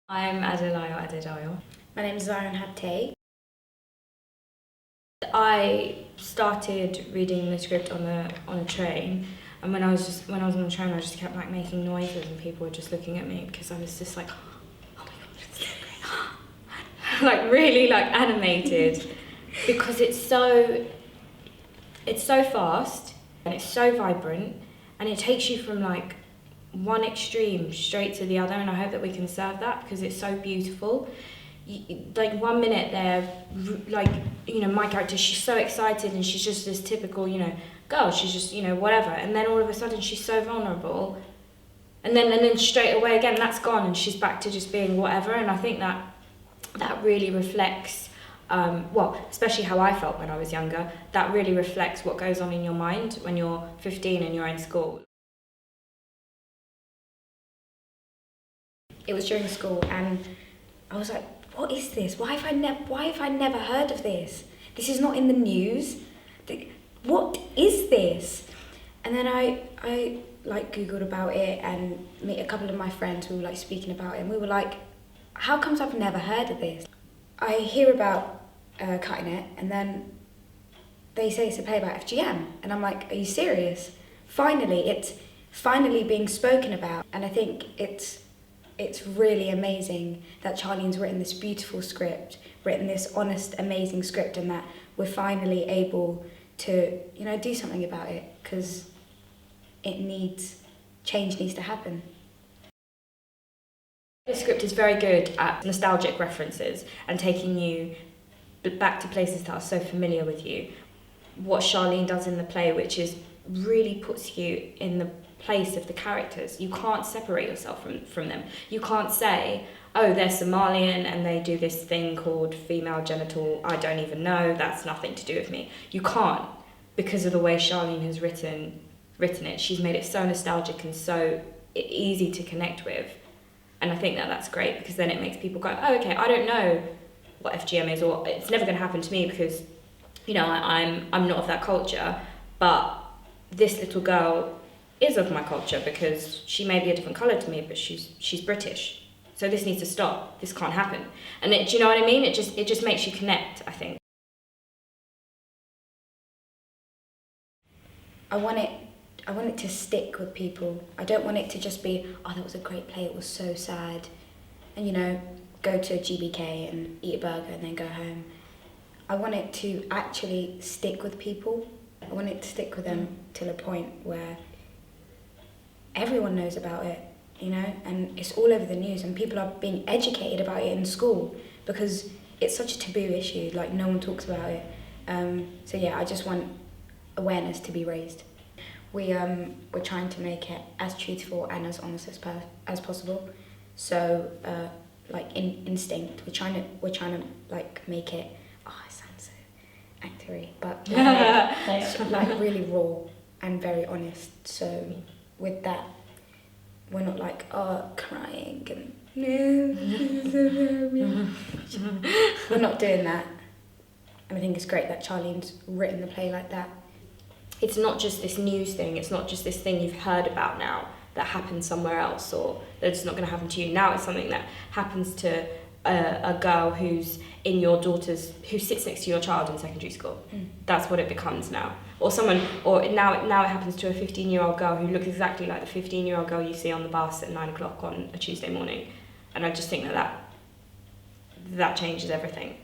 I'm Adelayo Adedayo. My name is Cuttin It. I started reading the script on a train, and when I was on the train, I just kept like making noises, and people were just looking at me because I was just like, oh my god, it's so great, like really like animated, because it's so fast and it's so vibrant, and it takes you from like one extreme straight to the other, and I hope that we can serve that because it's so beautiful. Like 1 minute they're like, you know, my character, she's so excited and she's just this typical, you know, girl, she's just, you know, whatever, and then all of a sudden she's so vulnerable, and then straight away again that's gone and she's back to just being whatever. And I think that really reflects well, especially how I felt when I was younger, that really reflects what goes on in your mind when you're 15 and you're in school. It was during school and I was like, what is this? Why have I never heard of this? This is not in the news. What is this? And then I like Googled about it and met a couple of my friends who were like speaking about it, and we were like, how comes I've never heard of this? I hear about Cuttin It, and then they say it's a play about FGM, and I'm like, are you serious? Finally, it's being spoken about, and I think it's really amazing that Charlene's written this beautiful script, written this honest, amazing script, and that we're finally able to, you know, do something about it, because change needs to happen. The script is very good at nostalgic references and taking you back to places that are so familiar with you. What Charlene does in the play, which is really puts you in the place of the characters. You can't separate yourself from them. You can't say, oh, they're Somalian and they do this thing called female genital, I don't even know, that's nothing to do with me. You can't, because of the way Charlene has written it. She's made it so nostalgic and so easy to connect with. And I think that that's great, because then it makes people go, oh, okay, I don't know what FGM is, or it's never going to happen to me because, you know, I'm not of that culture, but this little girl is of my culture because she may be a different colour to me, but she's British. So this needs to stop. This can't happen. And do you know what I mean? It just makes you connect, I think. I want it to stick with people. I don't want it to just be, oh, that was a great play, it was so sad, and, you know, go to a GBK and eat a burger and then go home. I want it to actually stick with people. I want it to stick with them till a point where everyone knows about it, you know, and it's all over the news and people are being educated about it in school, because it's such a taboo issue, like no one talks about it. So yeah, I just want awareness to be raised. We're trying to make it as truthful and as honest as possible. So like instinct, we're trying to like make it, oh, it sounds so actory, but like really raw and very honest. So with that, we're not like, oh, crying and we're not doing that. And I think it's great that Charlene's written the play like that. It's not just this news thing, it's not just this thing you've heard about now that happens somewhere else, or that's not going to happen to you. Now it's something that happens to a girl who sits next to your child in secondary school. That's what it becomes now. Or now it happens to a 15-year-old girl who looks exactly like the 15-year-old girl you see on the bus at 9 o'clock on a Tuesday morning. And I just think that changes everything.